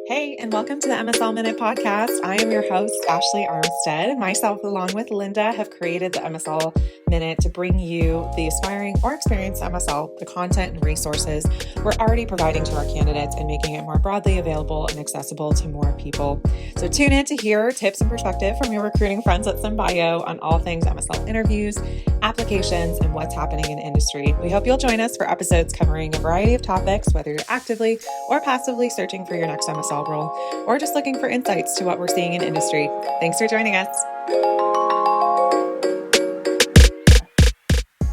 Hey, and welcome to the MSL Minute Podcast. I am your host, Ashley Armstead. Myself, along with Linda, have created the MSL Minute to bring you the aspiring or experienced MSL, the content and resources we're already providing to our candidates and making it more broadly available and accessible to more people. So tune in to hear tips and perspective from your recruiting friends at SEMbio on all things MSL interviews, applications, and what's happening in the industry. We hope you'll join us for episodes covering a variety of topics, whether you're actively or passively searching for your next MSL role, or just looking for insights to what we're seeing in industry. Thanks for joining us.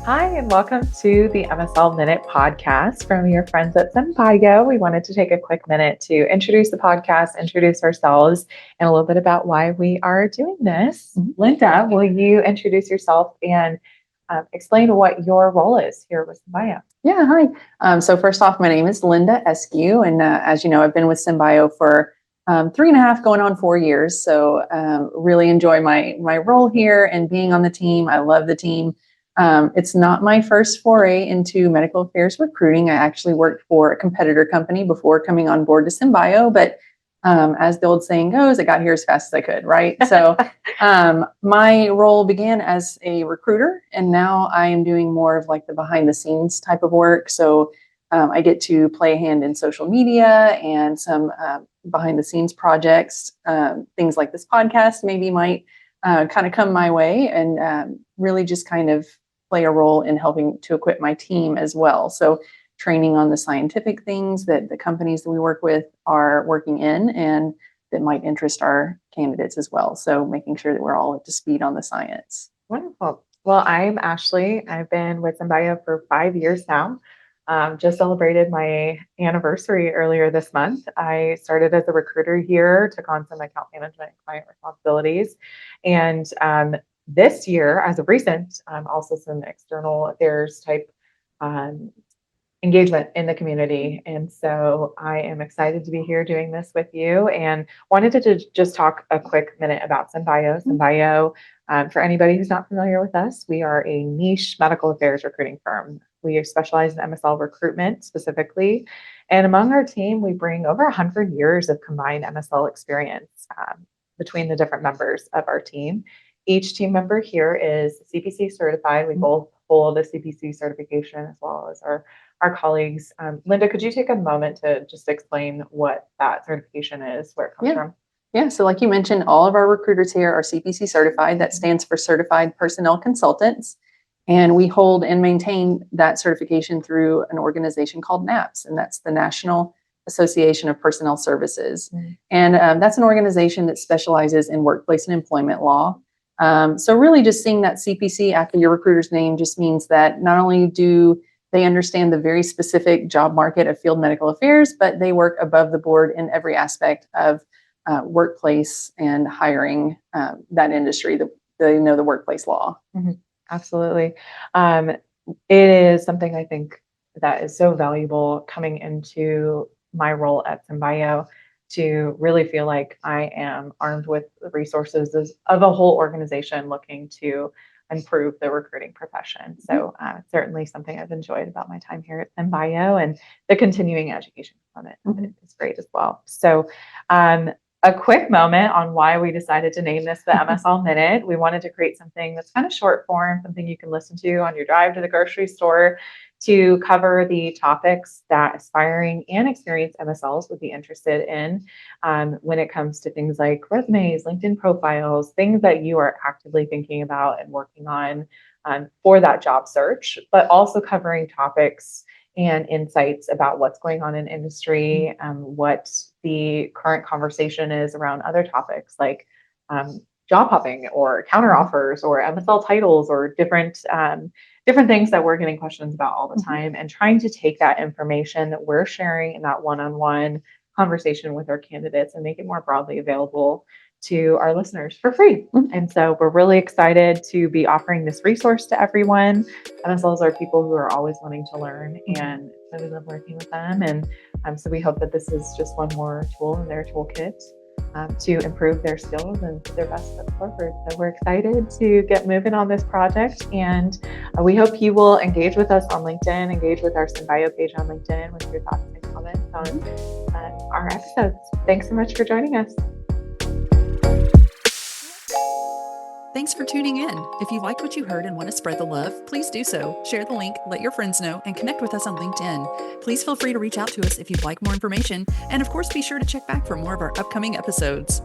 Hi, and welcome to the MSL Minute Podcast from your friends at SEMbio. We wanted to take a quick minute to introduce the podcast, introduce ourselves, and a little bit about why we are doing this. Linda, will you introduce yourself and explain what your role is here with SEMbio? Yeah, hi. So first off, my name is Linda Eskew, and as you know, I've been with SEMbio for 3.5, going on 4 years. So really enjoy my role here and being on the team. I love the team. It's not my first foray into medical affairs recruiting. I actually worked for a competitor company before coming on board to SEMbio, but as the old saying goes, I got here as fast as I could, right? So my role began as a recruiter, and now I am doing more of like the behind the scenes type of work. So I get to play a hand in social media and some behind the scenes projects. Things like this podcast maybe might kind of come my way, and really just kind of play a role in helping to equip my team as well. So training on the scientific things that the companies that we work with are working in and that might interest our candidates as well. So making sure that we're all up to speed on the science. Wonderful. Well, I'm Ashley. I've been with SEMbio for 5 years now. Just celebrated my anniversary earlier this month. I started as a recruiter here, took on some account management and client responsibilities. And this year, as of recent, also some external affairs type engagement in the community. And so I am excited to be here doing this with you and wanted to just talk a quick minute about SEMbio. SEMbio, for anybody who's not familiar with us, we are a niche medical affairs recruiting firm. We specialize in MSL recruitment specifically. And among our team, we bring over 100 years of combined MSL experience between the different members of our team. Each team member here is CPC certified. We both hold a CPC certification as well as our colleagues. Linda, could you take a moment to just explain what that certification is, where it comes from? Yeah, so like you mentioned, all of our recruiters here are CPC certified. That stands for Certified Personnel Consultants. And we hold and maintain that certification through an organization called NAPS, and that's the National Association of Personnel Services. And that's an organization that specializes in workplace and employment law. So really just seeing that CPC after your recruiter's name just means that not only do they understand the very specific job market of field medical affairs, but they work above the board in every aspect of workplace and hiring that industry. They know the workplace law. Mm-hmm. Absolutely. It is something I think that is so valuable coming into my role at SEMbio to really feel like I am armed with the resources of a whole organization looking to improve the recruiting profession. So certainly something I've enjoyed about my time here at SEMbio, and the continuing education component is great as well. So a quick moment on why we decided to name this the MSL Minute. We wanted to create something that's kind of short form, something you can listen to on your drive to the grocery store to cover the topics that aspiring and experienced MSLs would be interested in when it comes to things like resumes, LinkedIn profiles, things that you are actively thinking about and working on for that job search, but also covering topics and insights about what's going on in industry, what the current conversation is around other topics like job hopping or counteroffers or MSL titles or different things that we're getting questions about all the time, and trying to take that information that we're sharing in that one-on-one conversation with our candidates and make it more broadly available to our listeners for free. And so we're really excited to be offering this resource to everyone. MSLs are people who are always wanting to learn, and so we love working with them. And so we hope that this is just one more tool in their toolkit to improve their skills and put their best foot forward. So we're excited to get moving on this project, and we hope you will engage with us on LinkedIn, engage with our SEMbio page on LinkedIn with your thoughts and comments on our episodes. Thanks so much for joining us. Thanks for tuning in. If you liked what you heard and want to spread the love, please do so. Share the link, let your friends know, and connect with us on LinkedIn. Please feel free to reach out to us if you'd like more information. And of course, be sure to check back for more of our upcoming episodes.